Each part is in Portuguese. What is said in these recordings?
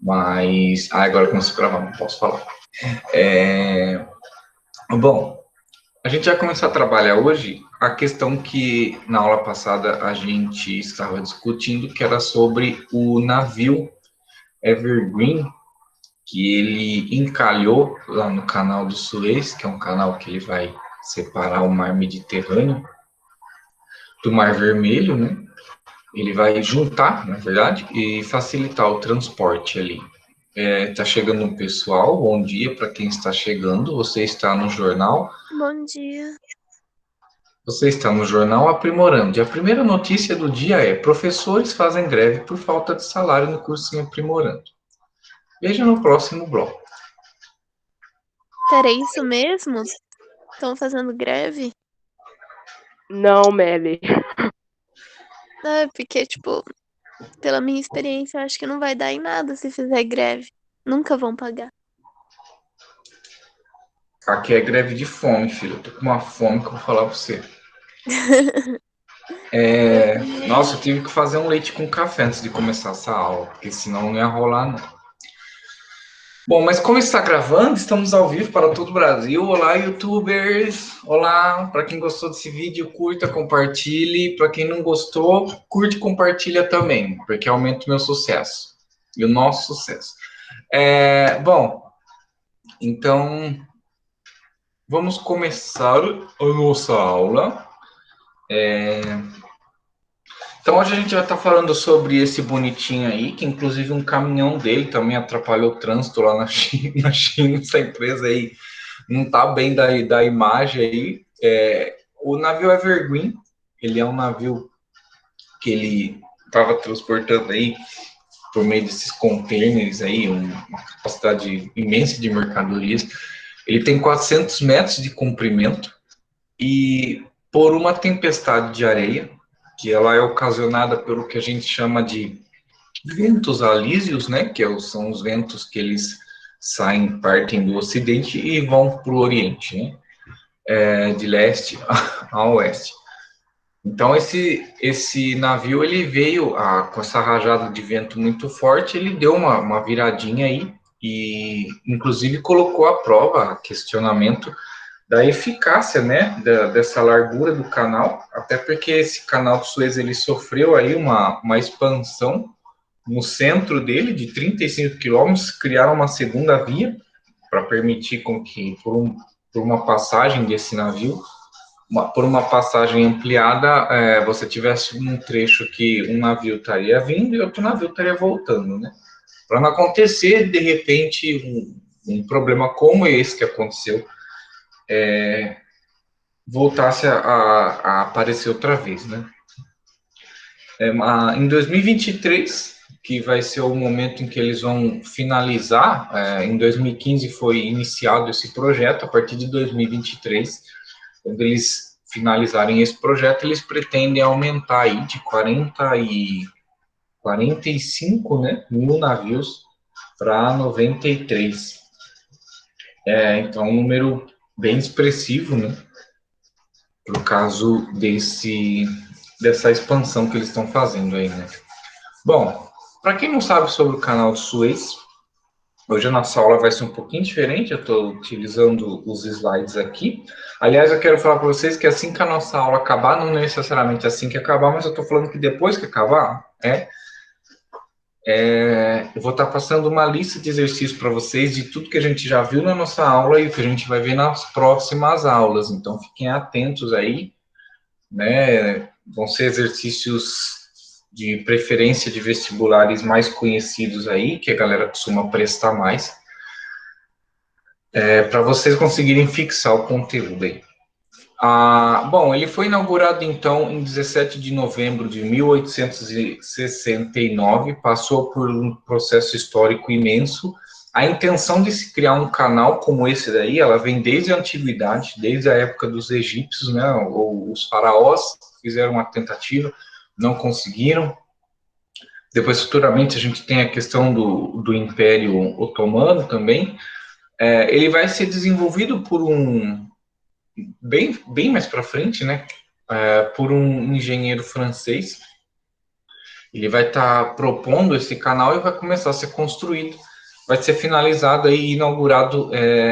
Mas... agora começou a gravar, não posso falar. Bom, a gente vai começar a trabalhar hoje a questão que na aula passada a gente estava discutindo, que era sobre o navio Evergreen, que ele encalhou lá no canal do Suez, que é um canal que ele vai separar o mar Mediterrâneo do Mar Vermelho, né? Ele vai juntar, na verdade, e facilitar o transporte ali. Tá chegando um pessoal, bom dia para quem está chegando. Você está no jornal. Bom dia. Você está no jornal Aprimorando. E a primeira notícia do dia é: professores fazem greve por falta de salário no cursinho Aprimorando. Veja no próximo bloco. Pera, é isso mesmo? Estão fazendo greve? Não, Meli. É, porque, tipo, pela minha experiência, eu acho que não vai dar em nada se fizer greve. Nunca vão pagar. Aqui é greve de fome, filho. Eu tô com uma fome que eu vou falar para você. Eu também. Nossa, eu tive que fazer um leite com café antes de começar essa aula, porque senão não ia rolar, não. Bom, mas como está gravando, estamos ao vivo para todo o Brasil. Olá, YouTubers! Olá! Para quem gostou desse vídeo, curta, compartilhe. Para quem não gostou, curte e compartilha também, porque aumenta o meu sucesso e o nosso sucesso. Bom, então vamos começar a nossa aula. Então hoje a gente vai estar falando sobre esse bonitinho aí, que inclusive um caminhão dele também atrapalhou o trânsito lá na China. Na China, essa empresa aí não está bem da imagem aí. O navio Evergreen, ele é um navio que ele estava transportando aí por meio desses containers aí, uma capacidade imensa de mercadorias. Ele tem 400 metros de comprimento e por uma tempestade de areia, que ela é ocasionada pelo que a gente chama de ventos alísios, né, são os ventos que eles partem do ocidente e vão para o oriente, né, de leste a oeste. Então esse navio ele veio com essa rajada de vento muito forte, ele deu uma viradinha aí e inclusive colocou à prova questionamento da eficácia, né, dessa largura do canal, até porque esse canal de Suez ele sofreu aí uma expansão no centro dele de 35 quilômetros, criaram uma segunda via para permitir com que por uma passagem desse navio por uma passagem ampliada, você tivesse um trecho que um navio estaria vindo e outro navio estaria voltando, né? Para não acontecer, de repente, um problema como esse que aconteceu, voltasse a aparecer outra vez, né? Em 2023, que vai ser o momento em que eles vão finalizar, em 2015 foi iniciado esse projeto, a partir de 2023, quando eles finalizarem esse projeto, eles pretendem aumentar aí de 45, né, mil navios para 93. Então, um número bem expressivo, né, por caso dessa expansão que eles estão fazendo aí, né. Bom, para quem não sabe sobre o canal de Suez, hoje a nossa aula vai ser um pouquinho diferente, eu estou utilizando os slides aqui. Aliás, eu quero falar para vocês que assim que a nossa aula acabar, não necessariamente assim que acabar, mas eu estou falando que depois que acabar, eu vou estar passando uma lista de exercícios para vocês de tudo que a gente já viu na nossa aula e o que a gente vai ver nas próximas aulas. Então, fiquem atentos aí, né? Vão ser exercícios de preferência de vestibulares mais conhecidos aí, que a galera costuma prestar mais, para vocês conseguirem fixar o conteúdo aí. Bom, ele foi inaugurado então em 17 de novembro de 1869, passou por um processo histórico imenso. A intenção de se criar um canal como esse daí, ela vem desde a antiguidade, desde a época dos egípcios, né? Os faraós fizeram uma tentativa, não conseguiram. Depois, futuramente, a gente tem a questão do Império Otomano também. Ele vai ser desenvolvido por bem mais para frente, né? Por um engenheiro francês Ele vai estar propondo esse canal e vai começar a ser construído. Vai ser finalizado e inaugurado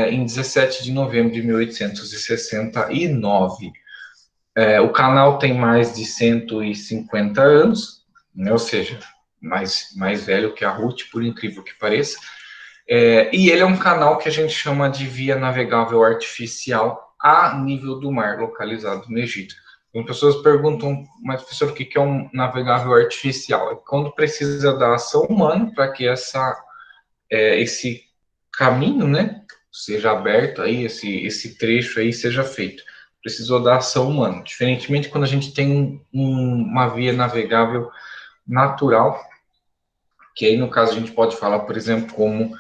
em 17 de novembro de 1869. O canal tem mais de 150 anos, né, ou seja, mais velho que a Ruth, por incrível que pareça. E ele é um canal que a gente chama de via navegável artificial a nível do mar, localizado no Egito. Então, pessoas perguntam, mas professor, o que é um navegável artificial? É quando precisa da ação humana para que esse caminho, né, seja aberto aí, esse trecho aí seja feito. Precisou da ação humana. Diferentemente quando a gente tem uma via navegável natural, que aí no caso a gente pode falar, por exemplo, como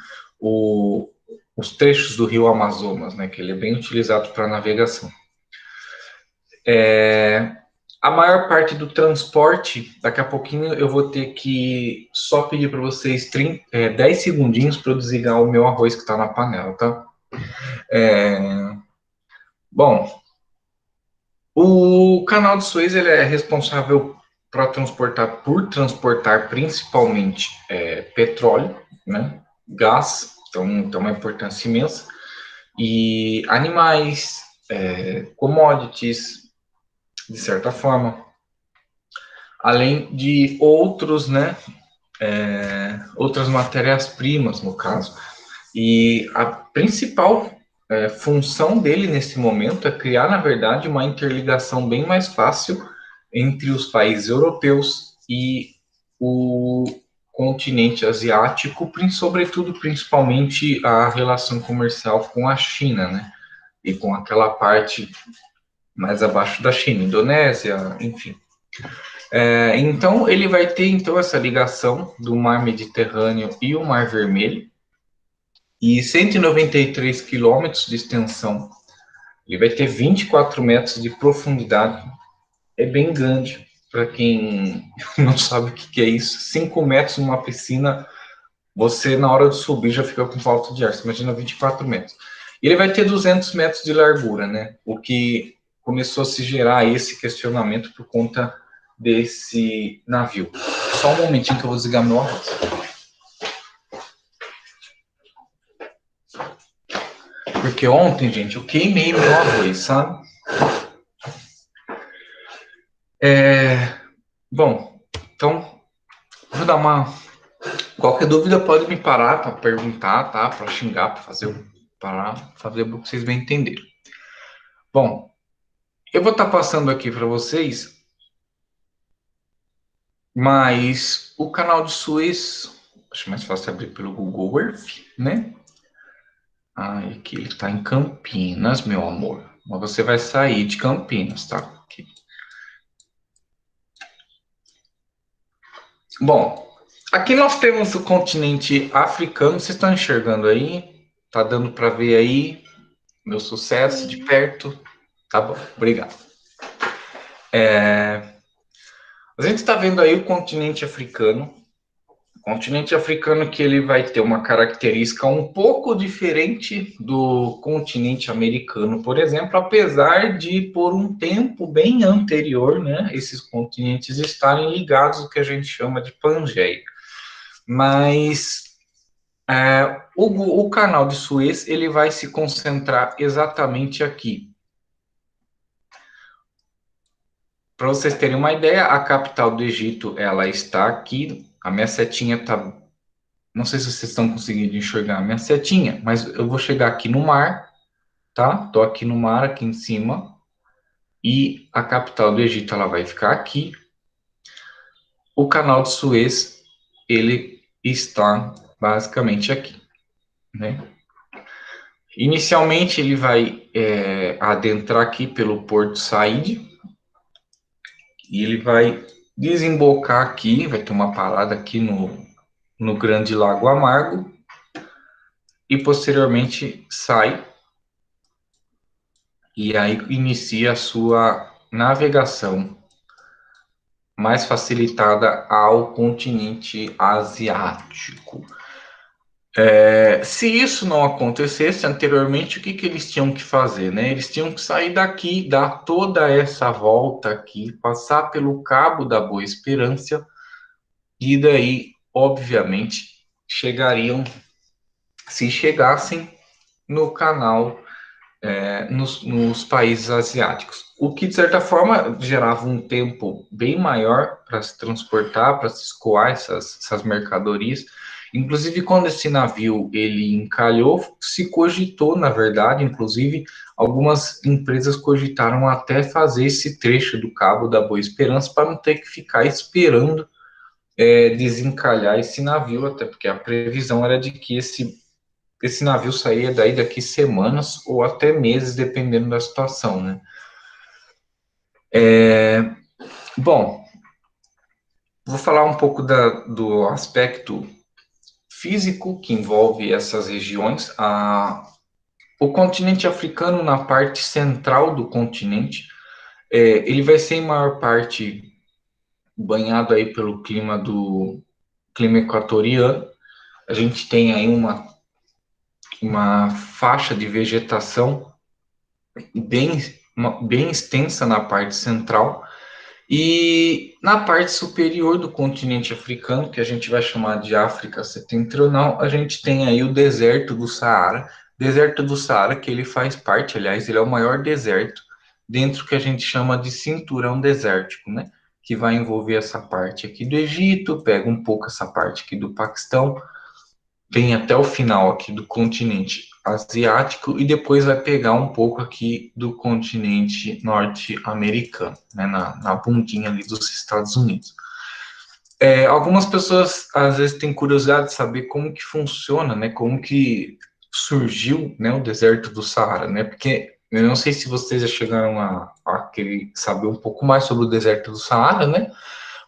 os trechos do rio Amazonas, né, que ele é bem utilizado para navegação. A maior parte do transporte, daqui a pouquinho eu vou ter que só pedir para vocês 10 segundinhos para eu desligar o meu arroz que está na panela, tá? Bom, o canal de Suez ele é responsável por transportar principalmente petróleo, né, gás, então tem uma importância imensa, e animais, commodities, de certa forma, além de outros, né, outras matérias-primas, no caso. E a principal função dele nesse momento é criar, na verdade, uma interligação bem mais fácil entre os países europeus e o continente asiático, sobretudo, principalmente, a relação comercial com a China, né? E com aquela parte mais abaixo da China, Indonésia, enfim. Então, ele vai ter então essa ligação do Mar Mediterrâneo e o Mar Vermelho, e 193 quilômetros de extensão. Ele vai ter 24 metros de profundidade. É bem grande, para quem não sabe o que é isso. 5 metros numa piscina, você na hora de subir já fica com falta de ar. Você imagina 24 metros. E ele vai ter 200 metros de largura, né? O que começou a se gerar esse questionamento por conta desse navio. Só um momentinho que eu vou desligar meu arroz. Porque ontem, gente, eu queimei meu arroz, sabe? Bom, então, vou dar uma... Qualquer dúvida pode me parar para perguntar, tá? Para xingar, para fazer o que vocês bem entenderem. Bom, eu vou estar passando aqui para vocês, mas o canal de Suez, acho mais fácil abrir pelo Google Earth, né? Aqui ele está em Campinas, meu amor. Mas você vai sair de Campinas, tá? Aqui. Bom, aqui nós temos o continente africano. Vocês estão enxergando aí? Tá dando para ver aí meu sucesso de perto? Tá bom, obrigado. A gente está vendo aí o continente africano. O continente africano que ele vai ter uma característica um pouco diferente do continente americano, por exemplo, apesar de, por um tempo bem anterior, né, esses continentes estarem ligados ao que a gente chama de Pangeia. Mas o canal de Suez ele vai se concentrar exatamente aqui. Para vocês terem uma ideia, a capital do Egito ela está aqui. A minha setinha está... Não sei se vocês estão conseguindo enxergar a minha setinha, mas eu vou chegar aqui no mar, tá? Estou aqui no mar, aqui em cima. E a capital do Egito ela vai ficar aqui. O canal de Suez ele está basicamente aqui, né? Inicialmente ele vai adentrar aqui pelo Porto Said e ele vai desembocar aqui, vai ter uma parada aqui no Grande Lago Amargo e posteriormente sai e aí inicia a sua navegação mais facilitada ao continente asiático. Se isso não acontecesse anteriormente, o que eles tinham que fazer, né? Eles tinham que sair daqui, dar toda essa volta aqui, passar pelo Cabo da Boa Esperança, e daí, obviamente, chegariam, se chegassem no canal, nos países asiáticos. O que, de certa forma, gerava um tempo bem maior para se transportar, para se escoar essas mercadorias. Inclusive, quando esse navio ele encalhou, se cogitou, na verdade, inclusive, algumas empresas cogitaram até fazer esse trecho do Cabo da Boa Esperança para não ter que ficar esperando desencalhar esse navio, até porque a previsão era de que esse navio saía daí daqui semanas ou até meses, dependendo da situação, né? Bom, vou falar um pouco do aspecto físico que envolve essas regiões. O continente africano, na parte central do continente, ele vai ser em maior parte banhado aí pelo clima equatoriano. A gente tem aí uma faixa de vegetação bem, bem extensa na parte central, e na parte superior do continente africano, que a gente vai chamar de África Setentrional, a gente tem aí o deserto do Saara. Deserto do Saara, que ele faz parte, aliás, ele é o maior deserto dentro que a gente chama de cinturão desértico, né? Que vai envolver essa parte aqui do Egito, pega um pouco essa parte aqui do Paquistão, vem até o final aqui do continente asiático e depois vai pegar um pouco aqui do continente norte-americano, né, na bundinha ali dos Estados Unidos. Algumas pessoas às vezes têm curiosidade de saber como que funciona, né, como que surgiu, né, o deserto do Saara, né, porque eu não sei se vocês já chegaram a querer saber um pouco mais sobre o deserto do Saara, né,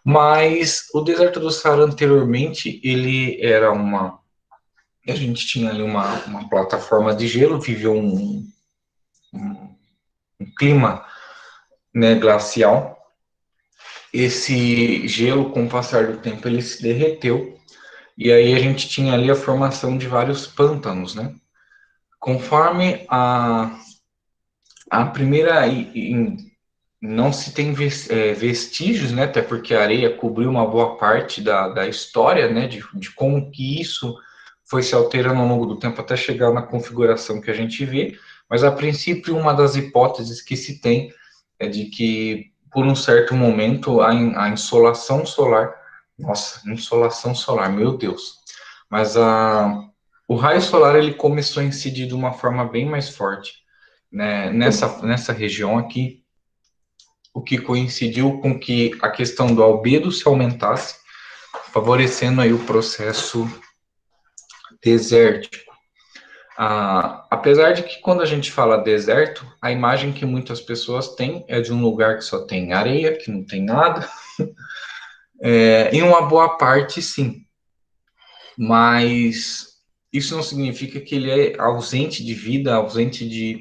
mas o deserto do Saara anteriormente ele era a gente tinha ali uma plataforma de gelo, viveu um clima, né, glacial. Esse gelo, com o passar do tempo, ele se derreteu, e aí a gente tinha ali a formação de vários pântanos, né? Conforme a primeira, não se tem vestígios, né, até porque a areia cobriu uma boa parte da história, né, de como que isso foi se alterando ao longo do tempo até chegar na configuração que a gente vê, mas a princípio uma das hipóteses que se tem é de que por um certo momento a insolação solar, nossa, insolação solar, meu Deus, mas o raio solar ele começou a incidir de uma forma bem mais forte, né, nessa região aqui, o que coincidiu com que a questão do albedo se aumentasse, favorecendo aí o processo desértico. Apesar de que quando a gente fala deserto, a imagem que muitas pessoas têm é de um lugar que só tem areia, que não tem nada. Em uma boa parte, sim. Mas isso não significa que ele é ausente de vida, ausente de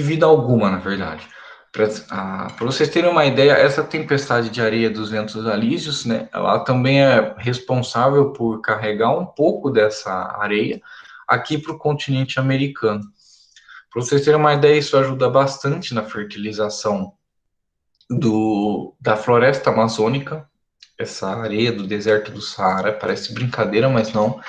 vida alguma, na verdade. Para vocês terem uma ideia, essa tempestade de areia dos ventos alísios, né, ela também é responsável por carregar um pouco dessa areia aqui para o continente americano. Para vocês terem uma ideia, isso ajuda bastante na fertilização da floresta amazônica, essa areia do deserto do Saara, parece brincadeira, mas não.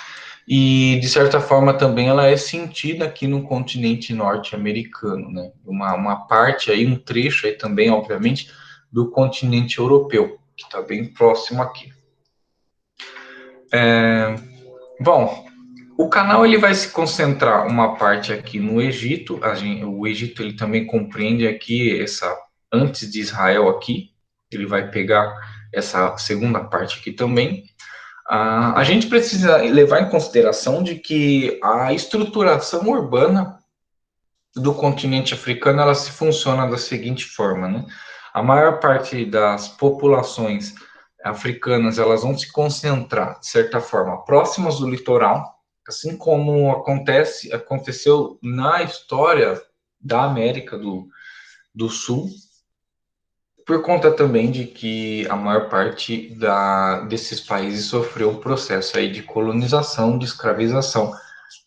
E, de certa forma, também ela é sentida aqui no continente norte-americano, né? Uma parte aí, um trecho aí também, obviamente, do continente europeu, que está bem próximo aqui. Bom, o canal ele vai se concentrar uma parte aqui no Egito, o Egito ele também compreende aqui antes de Israel aqui, ele vai pegar essa segunda parte aqui também. A gente precisa levar em consideração de que a estruturação urbana do continente africano, ela se funciona da seguinte forma, né? A maior parte das populações africanas, elas vão se concentrar, de certa forma, próximas do litoral, assim como aconteceu na história da América do Sul, por conta também de que a maior parte desses países sofreu um processo aí de colonização, de escravização.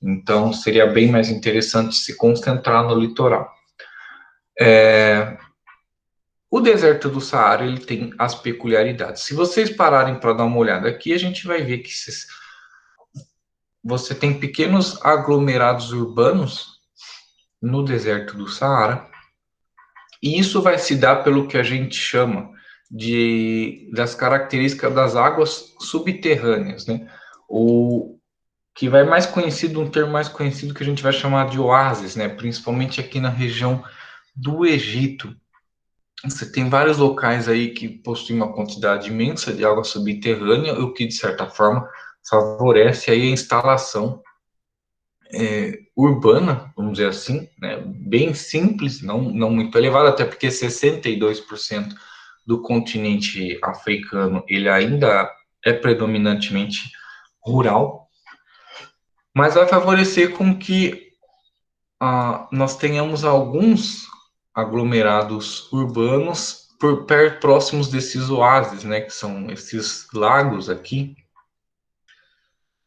Então, seria bem mais interessante se concentrar no litoral. O deserto do Saara ele tem as peculiaridades. Se vocês pararem para dar uma olhada aqui, a gente vai ver que você tem pequenos aglomerados urbanos no deserto do Saara, e isso vai se dar pelo que a gente chama das características das águas subterrâneas, né? O que vai mais conhecido, um termo mais conhecido que a gente vai chamar de oásis, né? Principalmente aqui na região do Egito. Você tem vários locais aí que possuem uma quantidade imensa de água subterrânea, o que de certa forma favorece aí a instalação urbana, vamos dizer assim, né? Bem simples, não muito elevada, até porque 62% do continente africano ele ainda é predominantemente rural, mas vai favorecer com que nós tenhamos alguns aglomerados urbanos próximos desses oásis, né, que são esses lagos aqui.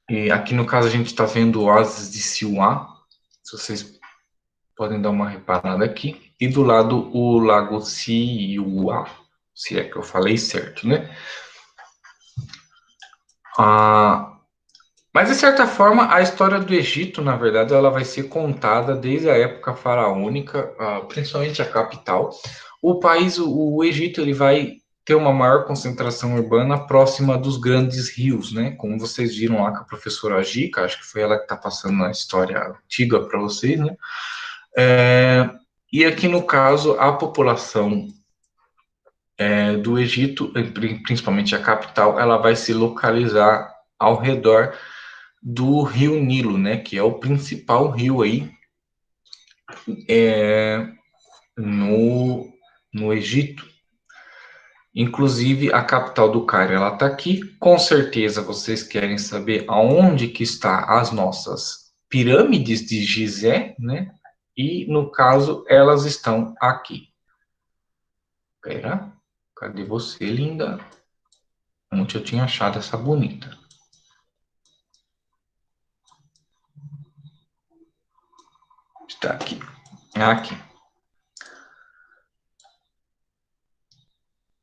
E aqui no caso a gente está vendo o oásis de Siuá, se vocês podem dar uma reparada aqui, e do lado o lago Siuá, se é que eu falei certo, né? Mas, de certa forma, a história do Egito, na verdade, ela vai ser contada desde a época faraônica, principalmente a capital. O Egito, ele vai ter uma maior concentração urbana próxima dos grandes rios, né? Como vocês viram lá com a professora Gica, acho que foi ela que está passando a história antiga para vocês, né? E aqui, no caso, a população do Egito, principalmente a capital, ela vai se localizar ao redor do rio Nilo, né, que é o principal rio aí no Egito. Inclusive, a capital do Cairo, ela está aqui. Com certeza, vocês querem saber aonde que está as nossas pirâmides de Gizé, né? E, no caso, elas estão aqui. Pera, cadê você, linda? Onde eu tinha achado essa bonita? Está aqui. Aqui.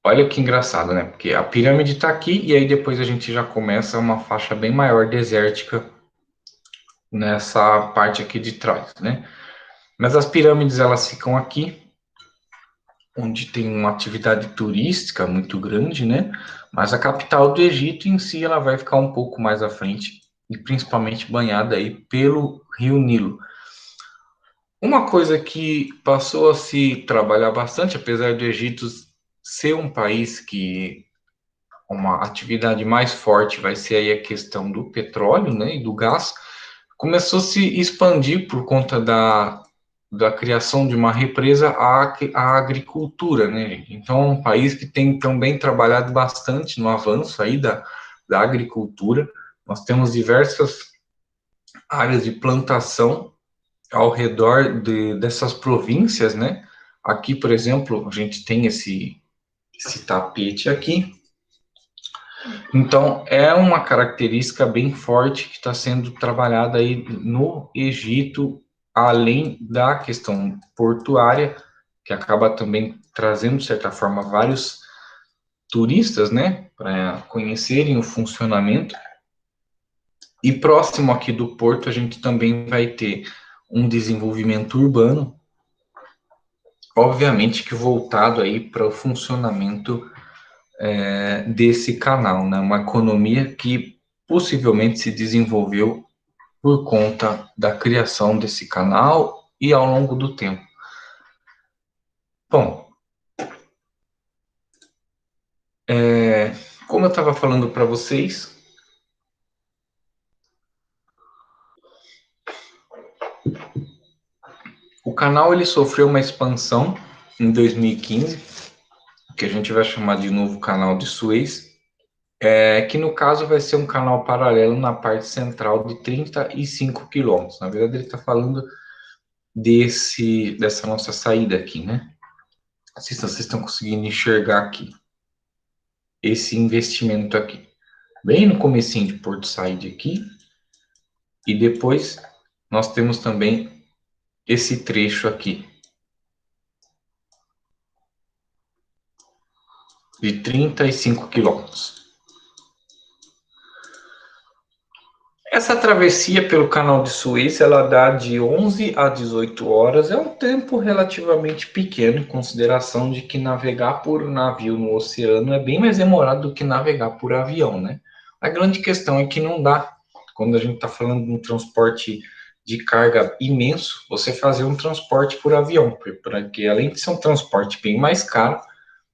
Olha que engraçado, né? Porque a pirâmide está aqui e aí depois a gente já começa uma faixa bem maior desértica nessa parte aqui de trás, né? Mas as pirâmides elas ficam aqui, onde tem uma atividade turística muito grande, né? Mas a capital do Egito em si ela vai ficar um pouco mais à frente e principalmente banhada aí pelo Rio Nilo. Uma coisa que passou a se trabalhar bastante, apesar do Egito ser um país que uma atividade mais forte vai ser aí a questão do petróleo, né, e do gás, começou a se expandir por conta da criação de uma represa à agricultura, né, gente? Então, é um país que tem também trabalhado bastante no avanço aí da agricultura. Nós temos diversas áreas de plantação ao redor dessas províncias, né? Aqui, por exemplo, a gente tem esse tapete aqui. Então, é uma característica bem forte que está sendo trabalhada aí no Egito, além da questão portuária, que acaba também trazendo, de certa forma, vários turistas, né, para conhecerem o funcionamento. E próximo aqui do porto, a gente também vai ter um desenvolvimento urbano, obviamente que voltado aí para o funcionamento desse canal, né? Uma economia que possivelmente se desenvolveu por conta da criação desse canal e ao longo do tempo. Bom, como eu estava falando para vocês, o canal ele sofreu uma expansão em 2015, que a gente vai chamar de novo canal de Suez, que no caso vai ser um canal paralelo na parte central de 35 quilômetros. Na verdade, ele está falando dessa nossa saída aqui, né? Vocês estão conseguindo enxergar aqui esse investimento aqui. Bem no comecinho de Porto Said aqui, e depois nós temos também esse trecho aqui. de 35 quilômetros. Essa travessia pelo Canal de Suez, ela dá de 11 a 18 horas, é um tempo relativamente pequeno, em consideração de que navegar por navio no oceano é bem mais demorado do que navegar por avião, né? A grande questão é que não dá, quando a gente está falando de um transporte de carga imenso, você fazer um transporte por avião, porque além de ser um transporte bem mais caro,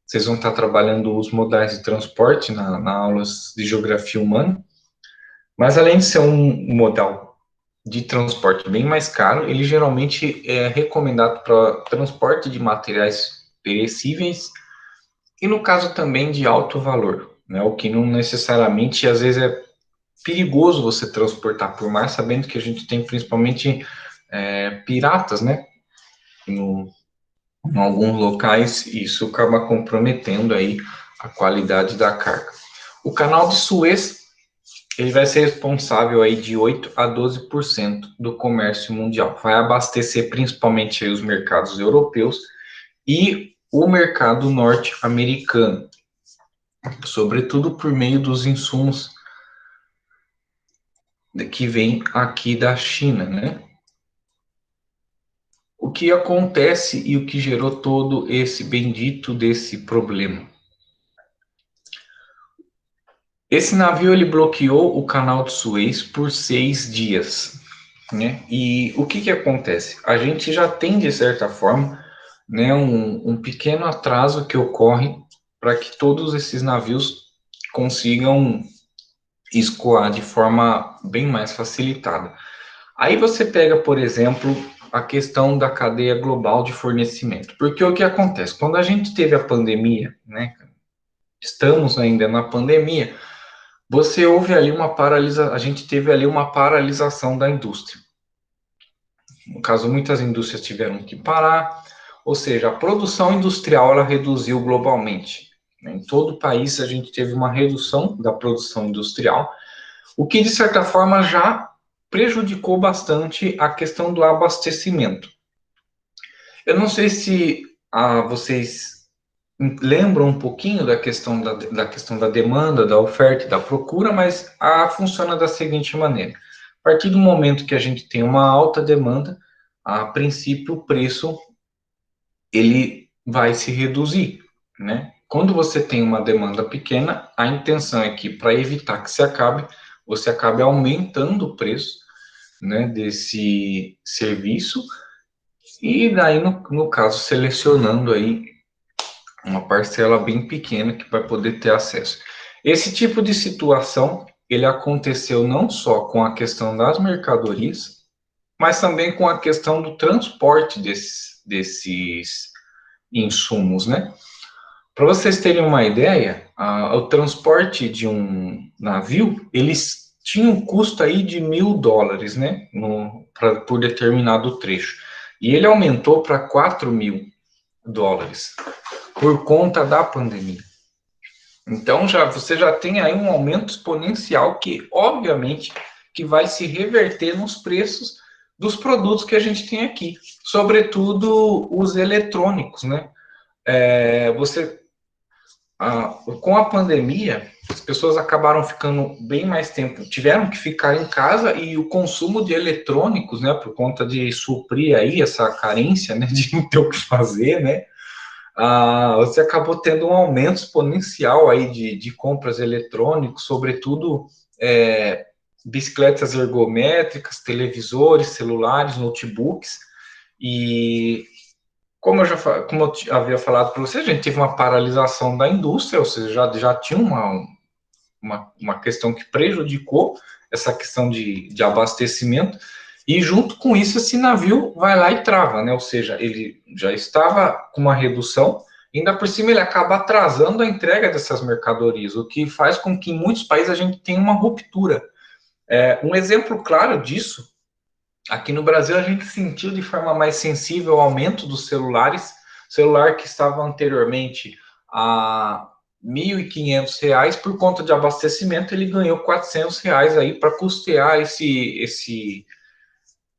vocês vão estar trabalhando os modais de transporte na aulas de geografia humana, mas além de ser um modal de transporte bem mais caro, ele geralmente é recomendado para transporte de materiais perecíveis e no caso também de alto valor, né? O que não necessariamente, às vezes, é perigoso você transportar por mar, sabendo que a gente tem principalmente piratas, né? Em alguns locais, isso acaba comprometendo aí a qualidade da carga. O canal de Suez, ele vai ser responsável aí de 8 a 12% do comércio mundial. Vai abastecer principalmente aí os mercados europeus e o mercado norte-americano, sobretudo por meio dos insumos que vêm aqui da China, né? O que acontece e o que gerou todo esse bendito desse problema? Esse navio ele bloqueou o canal de Suez por 6 dias, né? E o que acontece? A gente já tem, de certa forma, né, um pequeno atraso que ocorre para que todos esses navios consigam escoar de forma bem mais facilitada. Aí você pega, por exemplo, a questão da cadeia global de fornecimento. Porque o que acontece? Quando a gente teve a pandemia, né, estamos ainda na pandemia, você houve ali a gente teve ali uma paralisação da indústria. No caso, muitas indústrias tiveram que parar, ou seja, a produção industrial ela reduziu globalmente. Em todo o país a gente teve uma redução da produção industrial, o que de certa forma já prejudicou bastante a questão do abastecimento. Eu não sei se vocês lembram um pouquinho da questão da demanda, da oferta e da procura, mas funciona da seguinte maneira. A partir do momento que a gente tem uma alta demanda, a princípio o preço ele vai se reduzir, né? Quando você tem uma demanda pequena, a intenção é que para evitar que se acabe, você acabe aumentando o preço, né, desse serviço e daí no caso selecionando aí uma parcela bem pequena que vai poder ter acesso. Esse tipo de situação, ele aconteceu não só com a questão das mercadorias, mas também com a questão do transporte desses insumos, né? Para vocês terem uma ideia, o transporte de um navio, eles tinham um custo aí de $1.000, né? Por determinado trecho. E ele aumentou para $4.000 por conta da pandemia. Então você já tem aí um aumento exponencial que, obviamente, que vai se reverter nos preços dos produtos que a gente tem aqui, sobretudo os eletrônicos, né? Com a pandemia, as pessoas acabaram ficando bem mais tempo, tiveram que ficar em casa e o consumo de eletrônicos, né, por conta de suprir aí essa carência, né, de não ter o que fazer, né, você acabou tendo um aumento exponencial aí de compras eletrônicos, sobretudo bicicletas ergométricas, televisores, celulares, notebooks, e como eu havia falado para você, a gente teve uma paralisação da indústria, ou seja, já tinha uma questão que prejudicou essa questão de abastecimento, e junto com isso esse navio vai lá e trava, né? Ou seja, ele já estava com uma redução, ainda por cima ele acaba atrasando a entrega dessas mercadorias, o que faz com que em muitos países a gente tenha uma ruptura. Um exemplo claro disso, aqui no Brasil a gente sentiu de forma mais sensível o aumento dos celulares, celular que estava anteriormente a R$ 1.500, por conta de abastecimento, ele ganhou R$ 400 aí para custear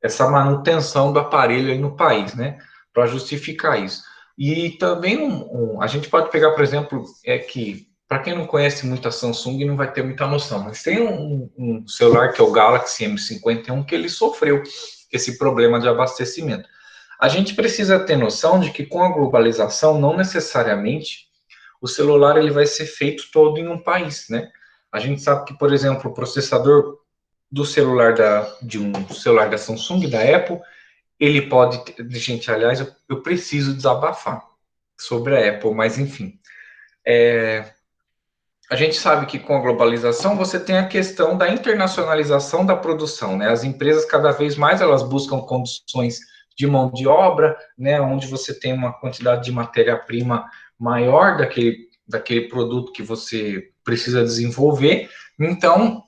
essa manutenção do aparelho aí no país, né? Para justificar isso. E também a gente pode pegar, por exemplo, que para quem não conhece muito a Samsung não vai ter muita noção, mas tem um celular que é o Galaxy M51 que ele sofreu esse problema de abastecimento. A gente precisa ter noção de que com a globalização, não necessariamente o celular ele vai ser feito todo em um país, né? A gente sabe que, por exemplo, o processador do celular de um celular da Samsung, da Apple, ele pode gente, aliás, eu preciso desabafar sobre a Apple, mas enfim. A gente sabe que com a globalização você tem a questão da internacionalização da produção, né? As empresas cada vez mais elas buscam condições de mão de obra, né? Onde você tem uma quantidade de matéria-prima maior daquele produto que você precisa desenvolver. Então,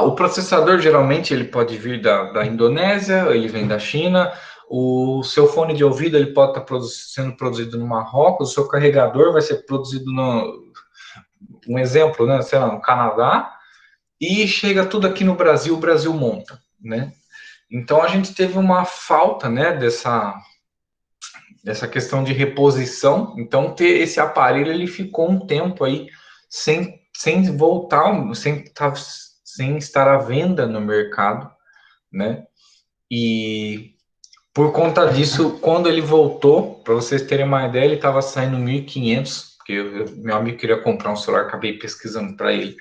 o processador geralmente ele pode vir da Indonésia, ele vem da China. O seu fone de ouvido ele pode estar sendo produzido no Marrocos, o seu carregador vai ser produzido um exemplo, né, sei lá, no Canadá, e chega tudo aqui no Brasil, o Brasil monta, né? Então a gente teve uma falta, né, dessa questão de reposição. Então ter esse aparelho ele ficou um tempo aí sem voltar, sem estar à venda no mercado, né? E por conta disso, quando ele voltou, para vocês terem uma ideia, ele estava saindo 1.500, porque meu amigo queria comprar um celular, acabei pesquisando para ele.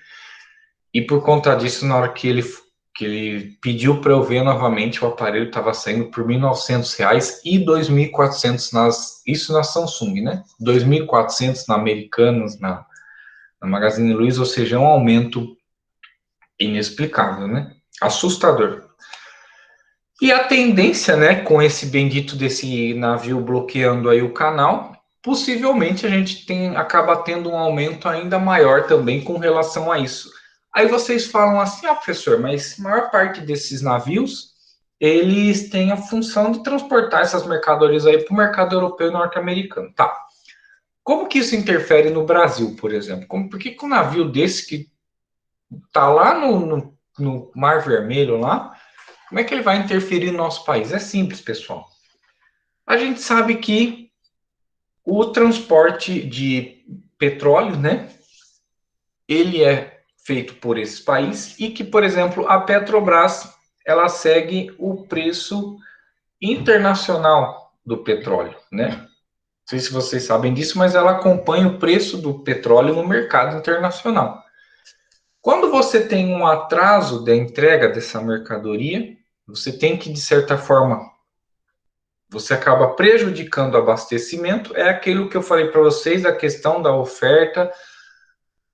E por conta disso, na hora que ele pediu para eu ver novamente, o aparelho estava saindo por R$ 1.900 e 2.400 isso na Samsung, né? 2.400 na Americanas, na Magazine Luiza, ou seja, é um aumento inexplicável, né? Assustador. E a tendência, né, com esse bendito desse navio bloqueando aí o canal, possivelmente a gente acaba tendo um aumento ainda maior também com relação a isso. Aí vocês falam assim, professor, mas a maior parte desses navios, eles têm a função de transportar essas mercadorias aí para o mercado europeu e norte-americano. Tá. Como que isso interfere no Brasil, por exemplo? Por que um navio desse que tá lá no Mar Vermelho lá, como é que ele vai interferir no nosso país? É simples, pessoal. A gente sabe que o transporte de petróleo, né, ele é feito por esses países e que, por exemplo, a Petrobras, ela segue o preço internacional do petróleo, né? Não sei se vocês sabem disso, mas ela acompanha o preço do petróleo no mercado internacional. Quando você tem um atraso da entrega dessa mercadoria, você tem que, de certa forma, você acaba prejudicando o abastecimento. É aquilo que eu falei para vocês, a questão da oferta,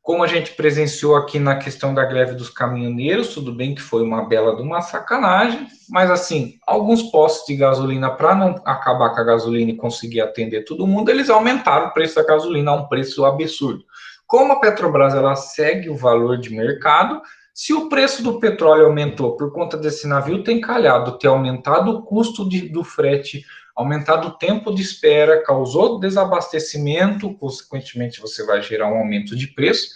como a gente presenciou aqui na questão da greve dos caminhoneiros, tudo bem que foi uma bela de uma sacanagem, mas assim, alguns postos de gasolina, para não acabar com a gasolina e conseguir atender todo mundo, eles aumentaram o preço da gasolina a um preço absurdo. Como a Petrobras ela segue o valor de mercado, se o preço do petróleo aumentou por conta desse navio, tem calhado ter aumentado o custo do frete, aumentado o tempo de espera, causou desabastecimento, consequentemente você vai gerar um aumento de preço.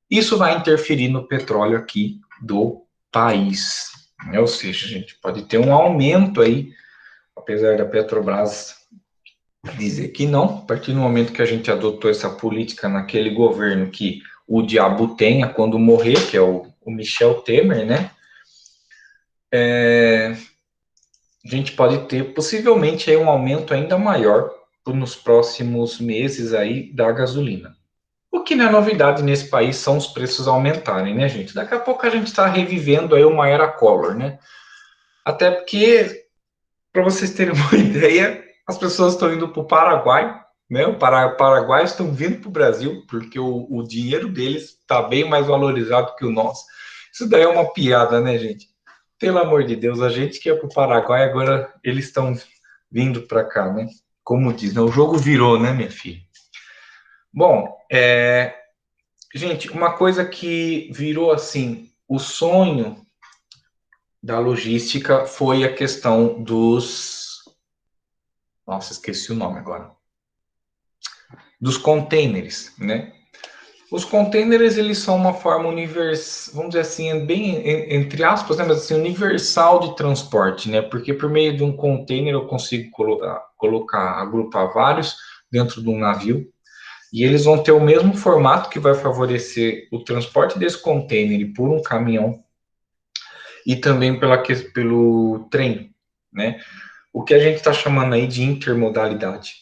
Isso vai interferir no petróleo aqui do país. Ou seja, a gente pode ter um aumento aí, apesar da Petrobras dizer que não, a partir do momento que a gente adotou essa política naquele governo que o diabo tenha quando morrer, que é o Michel Temer, né? A gente pode ter possivelmente aí um aumento ainda maior nos próximos meses aí da gasolina. O que não é novidade nesse país são os preços aumentarem, né, gente? Daqui a pouco a gente está revivendo aí uma era Collor, né? Até porque, para vocês terem uma ideia, as pessoas estão indo para o Paraguai, né? O Paraguai estão vindo para o Brasil, porque o dinheiro deles está bem mais valorizado que o nosso. Isso daí é uma piada, né, gente? Pelo amor de Deus, a gente que é para o Paraguai, agora eles estão vindo para cá, né? Como diz, né? O jogo virou, né, minha filha? Bom, gente, uma coisa que virou, assim, o sonho da logística foi a questão dos... Nossa, esqueci o nome agora. Dos containers, né? Os containers, eles são uma forma universal, vamos dizer assim, bem entre aspas, né, mas assim, universal de transporte, né? Porque por meio de um container eu consigo agrupar vários dentro de um navio, e eles vão ter o mesmo formato que vai favorecer o transporte desse container por um caminhão e também pelo trem, né? O que a gente está chamando aí de intermodalidade,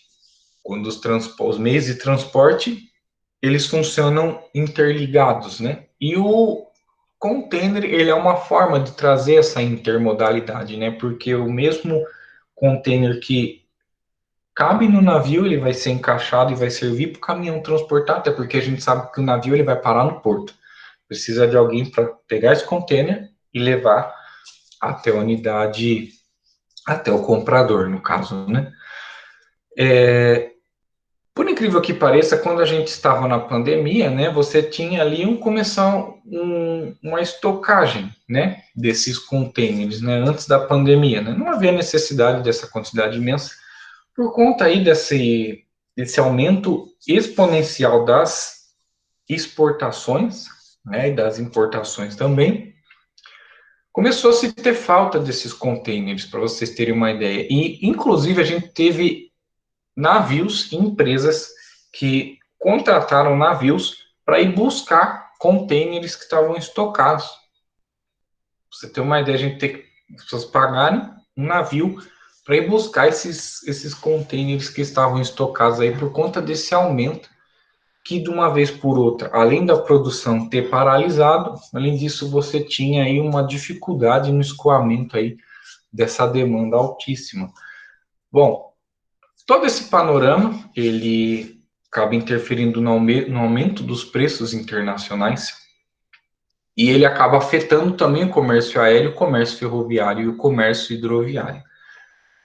quando os meios de transporte eles funcionam interligados, né? E o container, ele é uma forma de trazer essa intermodalidade, né? Porque o mesmo container que cabe no navio, ele vai ser encaixado e vai servir para o caminhão transportar, até porque a gente sabe que o navio ele vai parar no porto. Precisa de alguém para pegar esse container e levar até a unidade, até o comprador, no caso, né? Por incrível que pareça, quando a gente estava na pandemia, né, você tinha ali uma estocagem, né, desses containers, né, antes da pandemia, né, não havia necessidade dessa quantidade imensa por conta aí desse aumento exponencial das exportações, né, e das importações também. Começou a se ter falta desses containers, para vocês terem uma ideia, e inclusive a gente teve navios e empresas que contrataram navios para ir buscar containers que estavam estocados. Pra você ter uma ideia, a gente tem que as pessoas pagarem um navio para ir buscar esses containers que estavam estocados aí por conta desse aumento que de uma vez por outra, além da produção ter paralisado, além disso você tinha aí uma dificuldade no escoamento aí dessa demanda altíssima. Bom, todo esse panorama, ele acaba interferindo no aumento dos preços internacionais e ele acaba afetando também o comércio aéreo, o comércio ferroviário e o comércio hidroviário.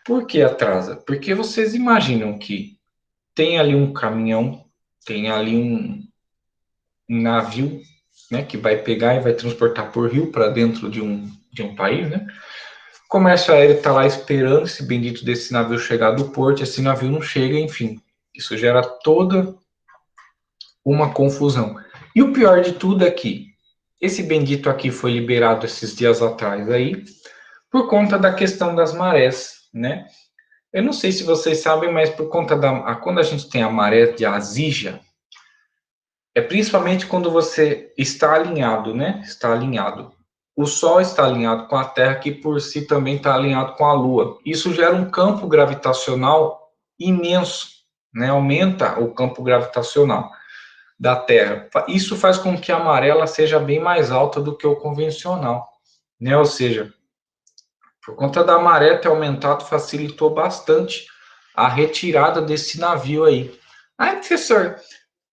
Por que atrasa? Porque vocês imaginam que tem ali um caminhão, tem ali um navio, né, que vai pegar e vai transportar por rio para dentro de um país, né? O comércio aéreo está lá esperando esse bendito desse navio chegar do porto, esse navio não chega, enfim. Isso gera toda uma confusão. E o pior de tudo é que esse bendito aqui foi liberado esses dias atrás aí, por conta da questão das marés, né? Eu não sei se vocês sabem, mas por conta quando a gente tem a maré de azija, é principalmente quando você está alinhado, né? Está alinhado. O Sol está alinhado com a Terra, que por si também está alinhado com a Lua. Isso gera um campo gravitacional imenso, né? Aumenta o campo gravitacional da Terra. Isso faz com que a amarela seja bem mais alta do que o convencional, né? Ou seja, por conta da maré ter aumentado, facilitou bastante a retirada desse navio aí. Ai, professor,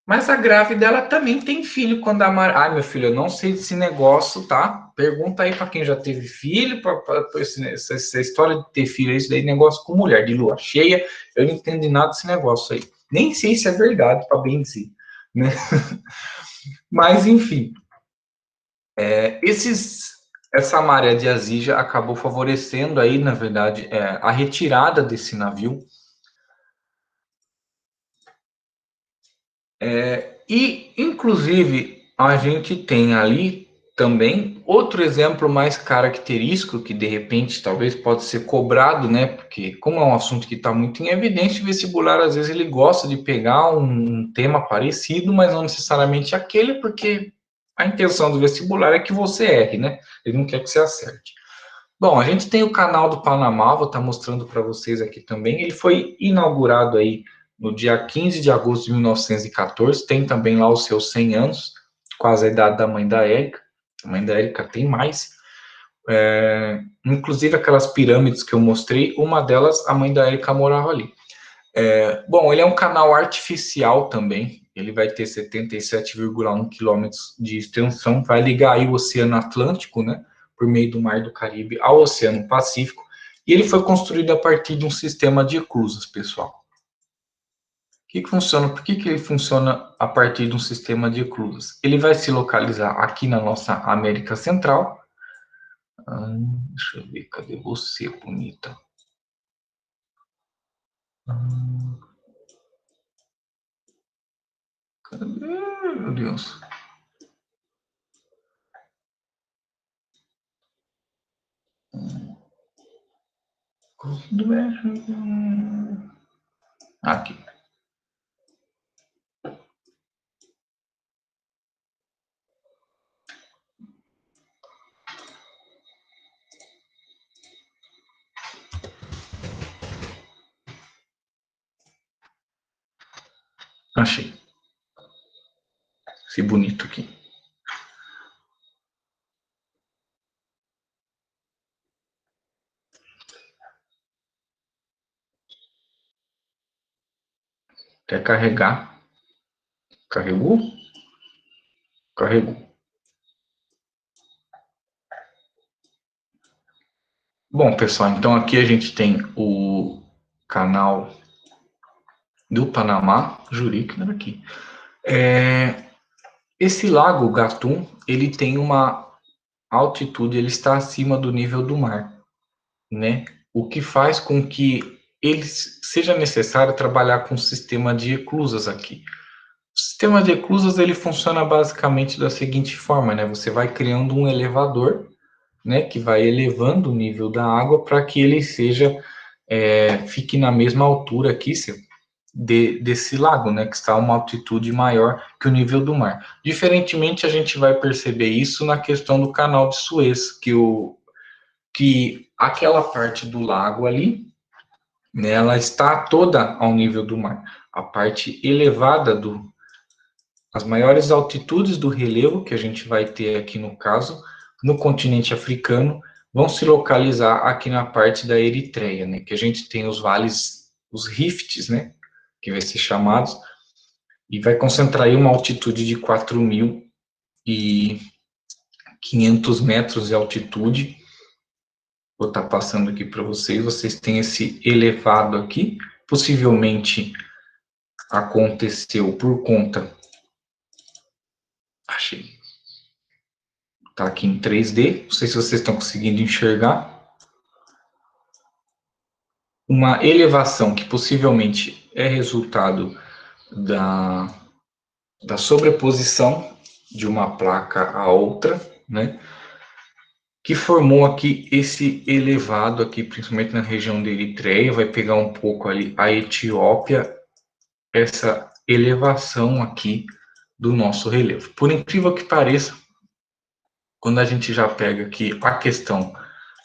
mas a grávida ela também tem filho quando a maré. Ai, meu filho, eu não sei desse negócio, tá? Pergunta aí para quem já teve filho, essa história de ter filho, isso daí, negócio com mulher de lua cheia, eu não entendo nada desse negócio aí. Nem sei se é verdade, para bem dizer, né? Mas, enfim, essa maré de azija acabou favorecendo aí, na verdade, a retirada desse navio. E, inclusive, a gente tem ali também outro exemplo mais característico que, de repente, talvez pode ser cobrado, né? Porque, como é um assunto que está muito em evidência, o vestibular, às vezes, ele gosta de pegar um tema parecido, mas não necessariamente aquele, porque a intenção do vestibular é que você erre, né? Ele não quer que você acerte. Bom, a gente tem o canal do Panamá, vou estar mostrando para vocês aqui também. Ele foi inaugurado aí no dia 15 de agosto de 1914, tem também lá os seus 100 anos, quase a idade da mãe da Érica. A mãe da Érica tem mais. Inclusive aquelas pirâmides que eu mostrei, uma delas, a mãe da Érica morava ali. Bom, ele é um canal artificial também, ele vai ter 77,1 quilômetros de extensão, vai ligar aí o Oceano Atlântico, né, por meio do Mar do Caribe ao Oceano Pacífico, e ele foi construído a partir de um sistema de eclusas, pessoal. Por que ele funciona a partir de um sistema de eclusas? Ele vai se localizar aqui na nossa América Central. Deixa eu ver, cadê você, bonita? Cadê, meu Deus? Aqui. Achei. Esse bonito aqui. Até carregar. Carregou? Carregou. Bom, pessoal, então aqui a gente tem o canal do Panamá, jurei que era aqui. Esse lago Gatun, ele tem uma altitude, ele está acima do nível do mar, né? O que faz com que ele seja necessário trabalhar com um sistema de eclusas aqui. O sistema de eclusas, ele funciona basicamente da seguinte forma, né? Você vai criando um elevador, né, que vai elevando o nível da água para que ele fique na mesma altura aqui, desse lago, né, que está a uma altitude maior que o nível do mar. Diferentemente, a gente vai perceber isso na questão do canal de Suez, que aquela parte do lago ali, né, ela está toda ao nível do mar. A parte elevada as maiores altitudes do relevo que a gente vai ter aqui no caso, no continente africano, vão se localizar aqui na parte da Eritreia, né, que a gente tem os vales, os rifts, né, que vai ser chamados, e vai concentrar aí uma altitude de 4.500 metros de altitude. Vou estar passando aqui para vocês têm esse elevado aqui, possivelmente aconteceu por conta, achei, tá aqui em 3D, não sei se vocês estão conseguindo enxergar, uma elevação que possivelmente é resultado da sobreposição de uma placa a outra, né, que formou aqui esse elevado aqui, principalmente na região da Eritreia, vai pegar um pouco ali a Etiópia, essa elevação aqui do nosso relevo. Por incrível que pareça, quando a gente já pega aqui a questão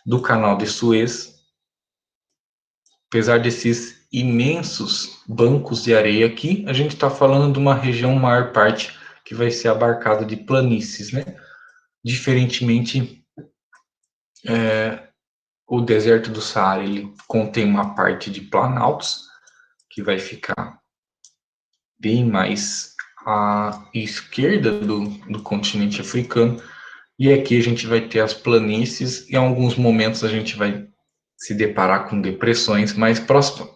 do canal de Suez, apesar desses imensos bancos de areia aqui, a gente está falando de uma região, maior parte, que vai ser abarcada de planícies, né? Diferentemente, o deserto do Saara, ele contém uma parte de planaltos, que vai ficar bem mais à esquerda do continente africano, e aqui a gente vai ter as planícies, e em alguns momentos a gente vai se deparar com depressões, mas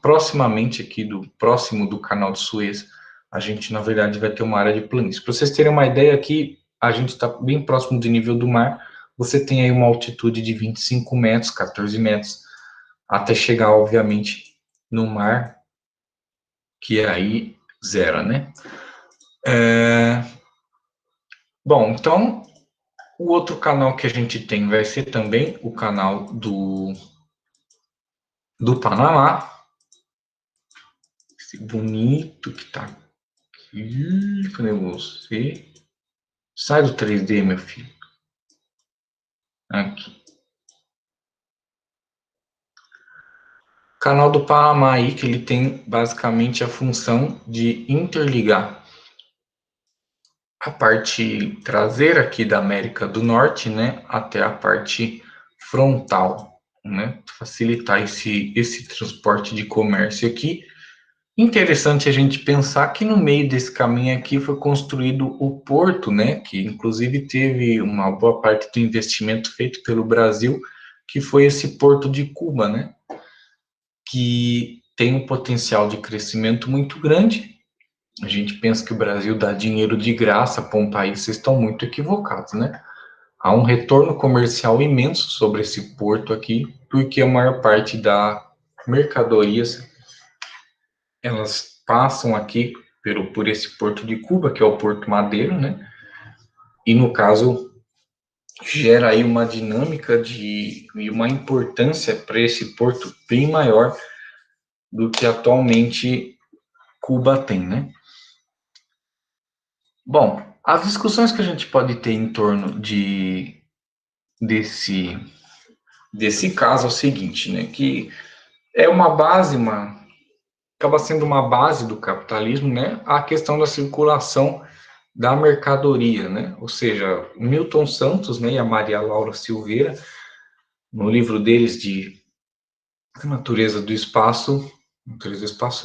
proximamente aqui, próximo do canal de Suez, a gente, na verdade, vai ter uma área de planície. Para vocês terem uma ideia, aqui a gente está bem próximo do nível do mar, você tem aí uma altitude de 25 metros, 14 metros, até chegar, obviamente, no mar, que é aí zero, né? Bom, então, o outro canal que a gente tem vai ser também o canal do Panamá. Esse bonito que tá aqui. Cadê você? Sai do 3D, meu filho. Aqui. O canal do Panamá aí, que ele tem basicamente a função de interligar a parte traseira aqui da América do Norte, né, até a parte frontal, né, facilitar esse transporte de comércio aqui. Interessante a gente pensar que no meio desse caminho aqui foi construído o porto, né, que inclusive teve uma boa parte do investimento feito pelo Brasil, que foi esse porto de Cuba, né, que tem um potencial de crescimento muito grande. A gente pensa que o Brasil dá dinheiro de graça para um país, vocês estão muito equivocados, né? Há um retorno comercial imenso sobre esse porto aqui, porque a maior parte da mercadorias, elas passam aqui por esse porto de Cuba, que é o Porto Madeiro, né? E no caso gera aí uma dinâmica e uma importância para esse porto bem maior do que atualmente Cuba tem, né? Bom, as discussões que a gente pode ter em torno desse caso é o seguinte, né? Que é uma base, acaba sendo uma base do capitalismo, né? A questão da circulação da mercadoria, né? Ou seja, Milton Santos, né, e a Maria Laura Silveira, no livro deles de Natureza do Espaço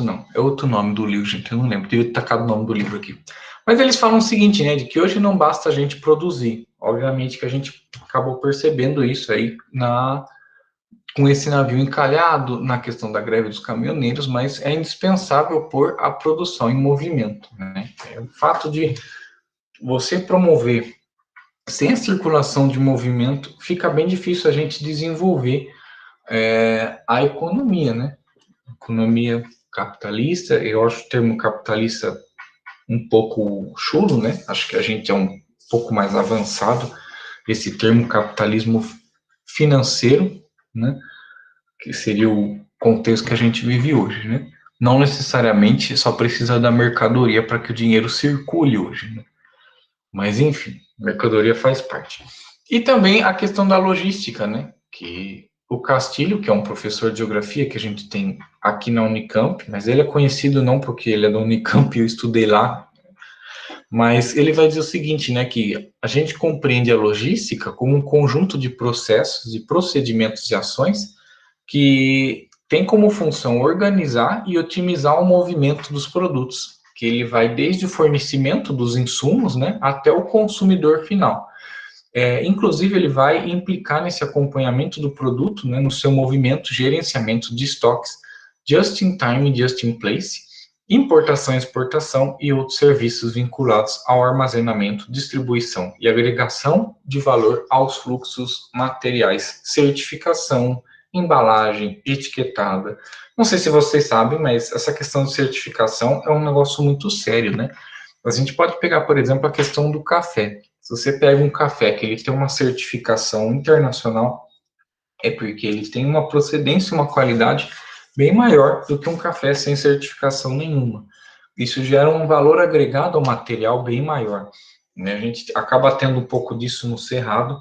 não, é outro nome do livro, gente, eu não lembro, devia ter tacado o nome do livro aqui. Mas eles falam o seguinte, né, de que hoje não basta a gente produzir, obviamente que a gente acabou percebendo isso aí com esse navio encalhado na questão da greve dos caminhoneiros, mas é indispensável pôr a produção em movimento, né? O fato de você promover sem a circulação de movimento, fica bem difícil a gente desenvolver a economia, né? Economia capitalista, eu acho o termo capitalista um pouco chulo, né? Acho que a gente é um pouco mais avançado, esse termo capitalismo financeiro, né? Que seria o contexto que a gente vive hoje, né? Não necessariamente só precisa da mercadoria para que o dinheiro circule hoje, né? Mas, enfim, mercadoria faz parte. E também a questão da logística, né? Que o Castilho, que é um professor de geografia que a gente tem aqui na Unicamp, mas ele é conhecido não porque ele é da Unicamp e eu estudei lá, mas ele vai dizer o seguinte, né? Que a gente compreende a logística como um conjunto de processos, de procedimentos e ações que tem como função organizar e otimizar o movimento dos produtos, que ele vai desde o fornecimento dos insumos, né, até o consumidor final. Inclusive, ele vai implicar nesse acompanhamento do produto, né, no seu movimento, gerenciamento de estoques, just in time, just in place, importação e exportação e outros serviços vinculados ao armazenamento, distribuição e agregação de valor aos fluxos materiais, certificação, embalagem, etiquetada. Não sei se vocês sabem, mas essa questão de certificação é um negócio muito sério, né? A gente pode pegar, por exemplo, a questão do café. Se você pega um café que ele tem uma certificação internacional, é porque ele tem uma procedência, uma qualidade bem maior do que um café sem certificação nenhuma. Isso gera um valor agregado ao material bem maior, né? A gente acaba tendo um pouco disso no Cerrado.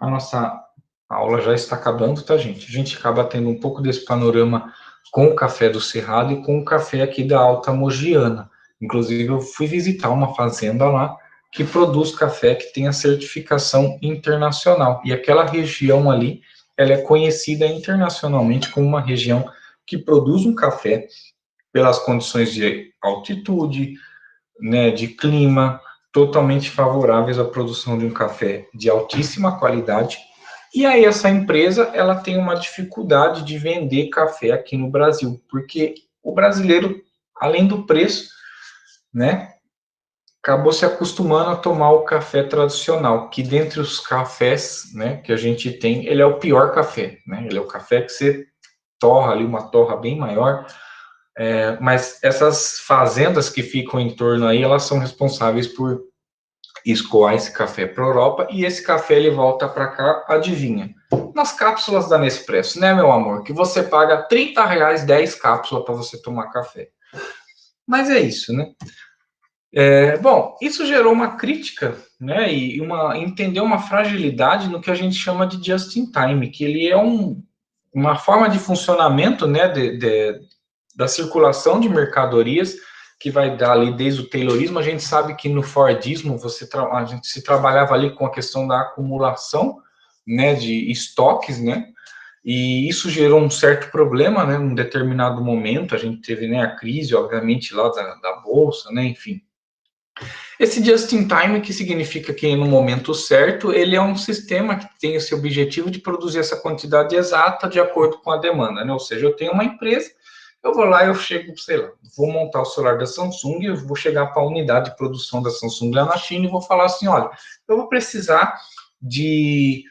A nossa aula já está acabando, tá, gente? A gente acaba tendo um pouco desse panorama com o café do Cerrado e com o café aqui da Alta Mogiana. Inclusive, eu fui visitar uma fazenda lá que produz café que tem a certificação internacional. E aquela região ali, ela é conhecida internacionalmente como uma região que produz um café pelas condições de altitude, né, de clima, totalmente favoráveis à produção de um café de altíssima qualidade. E aí essa empresa, ela tem uma dificuldade de vender café aqui no Brasil, porque o brasileiro, além do preço, né, acabou se acostumando a tomar o café tradicional, que dentre os cafés, né, que a gente tem, ele é o pior café, né? Ele é o café que você torra ali, uma torra bem maior, mas essas fazendas que ficam em torno aí, elas são responsáveis por escoar esse café para a Europa, e esse café ele volta para cá, adivinha? Nas cápsulas da Nespresso, né, meu amor? Que você paga R$ 30, 10 cápsulas para você tomar café. Mas é isso, né? Bom, isso gerou uma crítica, né, e entendeu uma fragilidade no que a gente chama de just-in-time, que ele é uma forma de funcionamento, né, da circulação de mercadorias, que vai dar ali desde o Taylorismo. A gente sabe que no Fordismo a gente se trabalhava ali com a questão da acumulação, né, de estoques, né, e isso gerou um certo problema, né, num determinado momento. A gente teve, né, a crise, obviamente, lá da Bolsa, né, enfim. Esse just-in-time, que significa que no momento certo, ele é um sistema que tem esse objetivo de produzir essa quantidade exata de acordo com a demanda, né? Ou seja, eu tenho uma empresa, eu vou lá, eu chego, sei lá, vou montar o celular da Samsung, eu vou chegar para a unidade de produção da Samsung lá na China e vou falar assim, olha, eu vou precisar de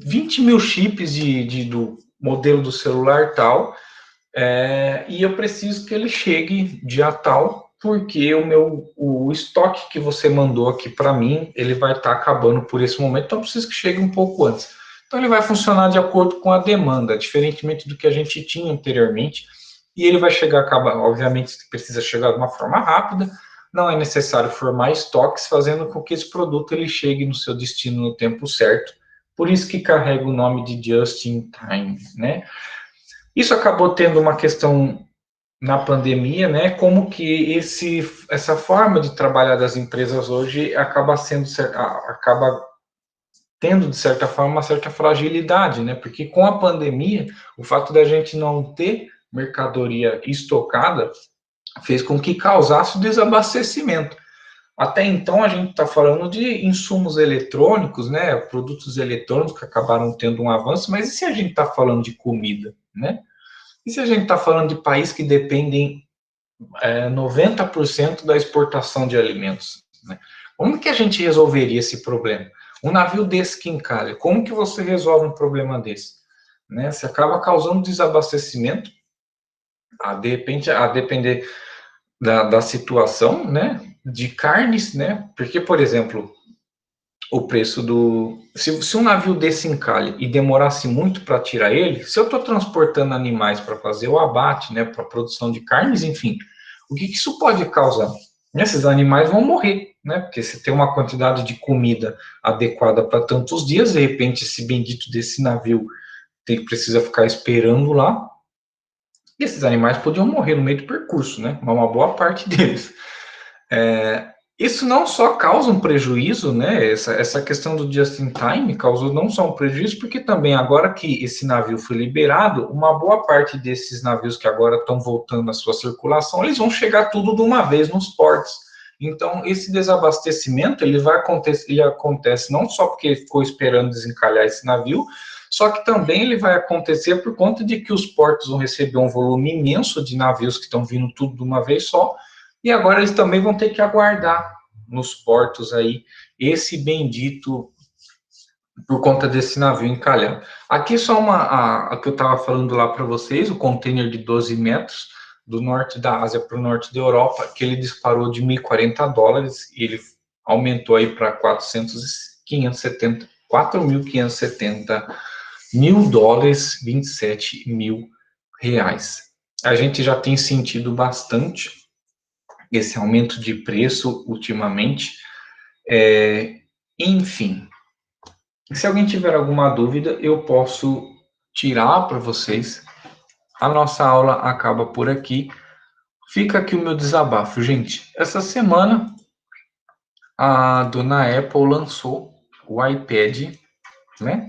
20 mil chips do modelo do celular tal, E eu preciso que ele chegue dia tal, porque o estoque que você mandou aqui para mim, ele vai estar acabando por esse momento, então eu preciso que chegue um pouco antes. Então ele vai funcionar de acordo com a demanda, diferentemente do que a gente tinha anteriormente, e ele vai acabar, obviamente precisa chegar de uma forma rápida, não é necessário formar estoques, fazendo com que esse produto ele chegue no seu destino no tempo certo, por isso que carrega o nome de Just in Time, né? Isso acabou tendo uma questão na pandemia, né? Como que essa forma de trabalhar das empresas hoje acaba tendo, de certa forma, uma certa fragilidade, né? Porque com a pandemia, o fato da gente não ter mercadoria estocada fez com que causasse o desabastecimento. Até então, a gente está falando de insumos eletrônicos, né? Produtos eletrônicos que acabaram tendo um avanço, mas e se a gente está falando de comida, né? E se a gente está falando de países que dependem 90% da exportação de alimentos, né? Como que a gente resolveria esse problema? Um navio desse que encalha, como que você resolve um problema desse? Né? Você acaba causando desabastecimento, de repente, a depender da situação, né? De carnes, né? Porque, por exemplo, o preço do... Se um navio desse encalhe e demorasse muito para tirar ele, se eu estou transportando animais para fazer o abate, né? Para a produção de carnes, enfim, o que isso pode causar? Esses animais vão morrer, né? Porque se tem uma quantidade de comida adequada para tantos dias, de repente esse bendito desse navio precisa ficar esperando lá, e esses animais podiam morrer no meio do percurso, né? Uma boa parte deles. Isso não só causa um prejuízo, né? Essa questão do just in time causou não só um prejuízo, porque também agora que esse navio foi liberado, uma boa parte desses navios que agora estão voltando à sua circulação, eles vão chegar tudo de uma vez nos portos. Então, esse desabastecimento, ele acontece não só porque ficou esperando desencalhar esse navio, só que também ele vai acontecer por conta de que os portos vão receber um volume imenso de navios que estão vindo tudo de uma vez só, e agora eles também vão ter que aguardar nos portos aí esse bendito por conta desse navio encalhado. Aqui só a que eu estava falando lá para vocês, o container de 12 metros do norte da Ásia para o norte da Europa, que ele disparou de $1.040 e ele aumentou aí para 4.570 mil dólares, 27 mil reais. A gente já tem sentido bastante esse aumento de preço ultimamente. Enfim, se alguém tiver alguma dúvida, eu posso tirar para vocês. A nossa aula acaba por aqui. Fica aqui o meu desabafo, gente. Essa semana, a dona Apple lançou o iPad, né?